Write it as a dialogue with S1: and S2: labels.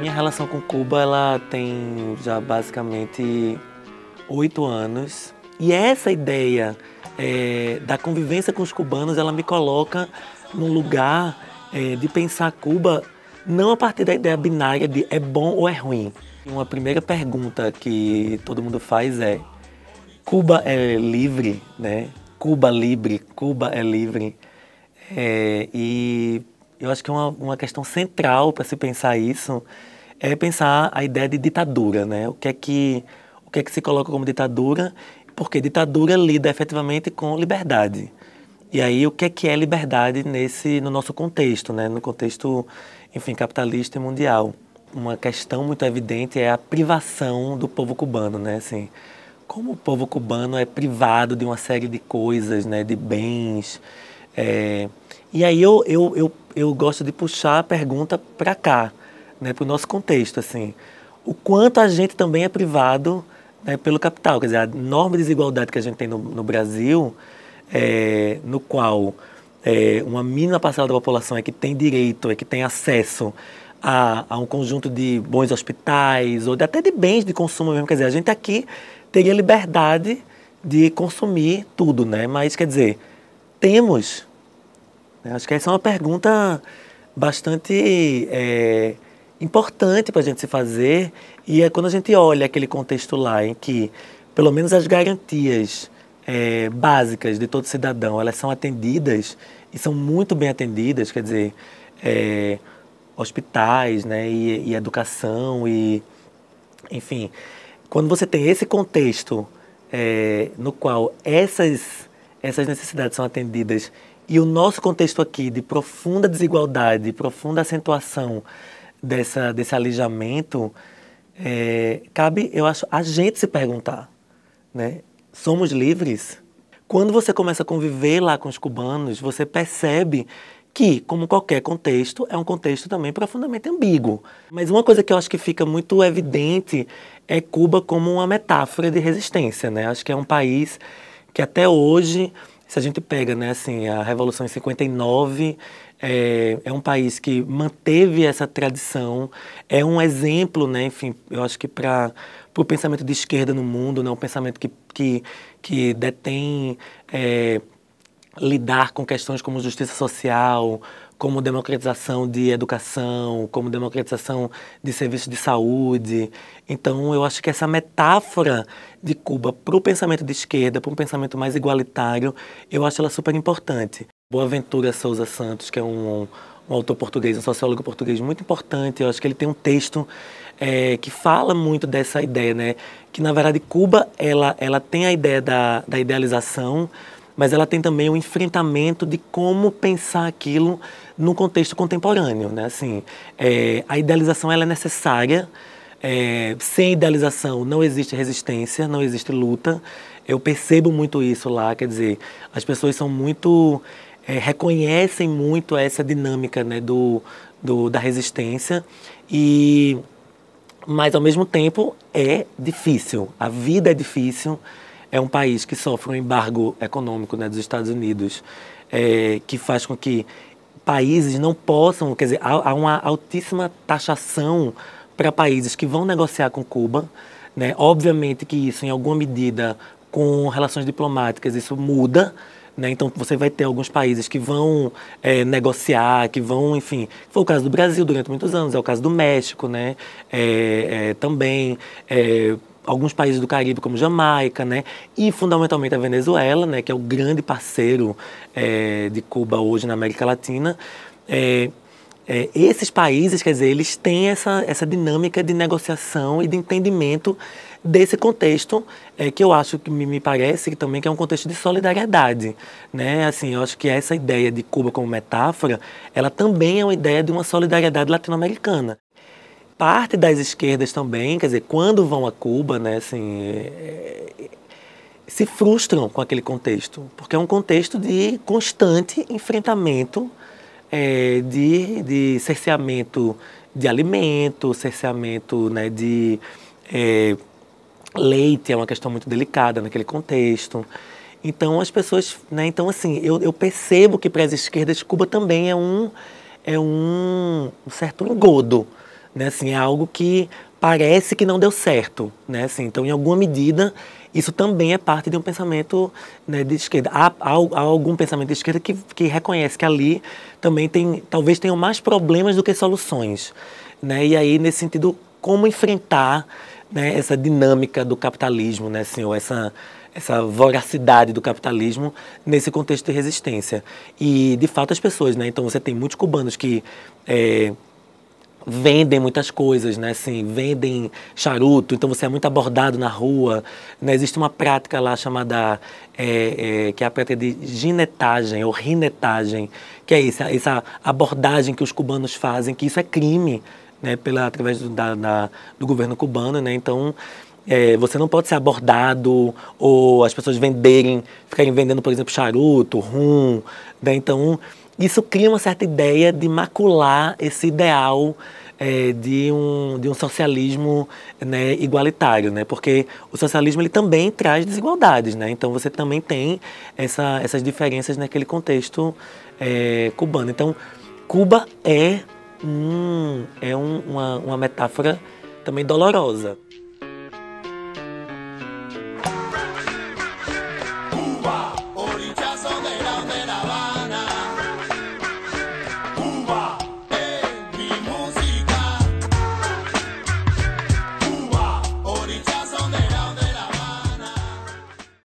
S1: Minha relação com Cuba, ela tem já basicamente 8 anos. E essa ideia da convivência com os cubanos, ela me coloca num lugar de pensar Cuba não a partir da ideia binária de é bom ou é ruim. Uma primeira pergunta que todo mundo faz é: Cuba é livre, né? Cuba livre, Cuba é livre. E eu acho que uma questão central para se pensar isso é pensar a ideia de ditadura, né? O que é que se coloca como ditadura? Porque ditadura lida efetivamente com liberdade. E aí, o que é liberdade no nosso contexto, né? No contexto, enfim, capitalista e mundial. Uma questão muito evidente é a privação do povo cubano, né? Assim, como o povo cubano é privado de uma série de coisas, né? De bens. E aí eu gosto de puxar a pergunta para cá, né? Para o nosso contexto, assim. O quanto a gente também é privado, né, pelo capital. Quer dizer, a enorme desigualdade que a gente tem no Brasil, no qual uma mínima parcela da população é que tem direito, é que tem acesso a um conjunto de bons hospitais, ou até de bens de consumo mesmo. Quer dizer, a gente aqui teria liberdade de consumir tudo, né? Mas, quer dizer, temos? Acho que essa é uma pergunta bastante importante para a gente se fazer, e é quando a gente olha aquele contexto lá em que, pelo menos as garantias básicas de todo cidadão, elas são atendidas e são muito bem atendidas, quer dizer, hospitais, né, e educação, e, enfim, quando você tem esse contexto no qual essas necessidades são atendidas e o nosso contexto aqui de profunda desigualdade, de profunda acentuação desse alijamento, cabe, eu acho, a gente se perguntar, né? Somos livres? Quando você começa a conviver lá com os cubanos, você percebe que, como qualquer contexto, é um contexto também profundamente ambíguo. Mas uma coisa que eu acho que fica muito evidente é Cuba como uma metáfora de resistência, né? Acho que é um país que até hoje, se a gente pega, né, assim, a Revolução em 59, é um país que manteve essa tradição, é um exemplo, né, enfim, eu acho que para o pensamento de esquerda no mundo, né, um pensamento que detém lidar com questões como justiça social, como democratização de educação, como democratização de serviços de saúde. Então, eu acho que essa metáfora de Cuba para o pensamento de esquerda, para um pensamento mais igualitário, eu acho ela super importante. Boaventura Souza Santos, que é um autor português, um sociólogo português muito importante, eu acho que ele tem um texto que fala muito dessa ideia, né? Que, na verdade, Cuba ela tem a ideia da idealização, mas ela tem também o enfrentamento de como pensar aquilo no contexto contemporâneo, né? Assim, a idealização ela é necessária. Sem idealização não existe resistência, não existe luta. Eu percebo muito isso lá, quer dizer, as pessoas são muito reconhecem muito essa dinâmica, né, da resistência, mas ao mesmo tempo é difícil. A vida é difícil. É um país que sofre um embargo econômico, né, dos Estados Unidos, que faz com que países não possam, quer dizer, há uma altíssima taxação para países que vão negociar com Cuba, né? Obviamente que isso, em alguma medida, com relações diplomáticas, isso muda, né? Então, você vai ter alguns países que vão negociar, que vão, enfim... Foi o caso do Brasil durante muitos anos, é o caso do México, né? Também... alguns países do Caribe, como Jamaica, né? E fundamentalmente a Venezuela, né? Que é o grande parceiro de Cuba hoje na América Latina. Esses países, quer dizer, eles têm essa dinâmica de negociação e de entendimento desse contexto, que eu acho que me parece que também que é um contexto de solidariedade, né? Assim, eu acho que essa ideia de Cuba como metáfora, ela também é uma ideia de uma solidariedade latino-americana. Parte das esquerdas também, quer dizer, quando vão a Cuba, né, assim, se frustram com aquele contexto, porque é um contexto de constante enfrentamento, de cerceamento de alimento, cerceamento, né, de leite, é uma questão muito delicada naquele contexto. Então, as pessoas, né, então, assim, eu percebo que para as esquerdas Cuba também é um certo engodo, né? Assim, é algo que parece que não deu certo, né? Assim, então, em alguma medida, isso também é parte de um pensamento, né, de esquerda. Há algum pensamento de esquerda que reconhece que ali também talvez tenham mais problemas do que soluções, né? E aí, nesse sentido, como enfrentar, né, essa dinâmica do capitalismo, né, assim, ou essa voracidade do capitalismo nesse contexto de resistência. E, de fato, as pessoas, né? Então, você tem muitos cubanos que vendem muitas coisas, né? Assim, vendem charuto, então você é muito abordado na rua, né? Existe uma prática lá chamada, que é a prática de ginetagem ou rinetagem, que é essa abordagem que os cubanos fazem, que isso é crime, né? Através do governo cubano, né? Então, você não pode ser abordado ou as pessoas ficarem vendendo, por exemplo, charuto, rum, né? Então, isso cria uma certa ideia de macular esse ideal de um socialismo, né, igualitário, né? Porque o socialismo ele também traz desigualdades, né? Então você também tem essas diferenças naquele contexto cubano. Então Cuba é uma metáfora também dolorosa.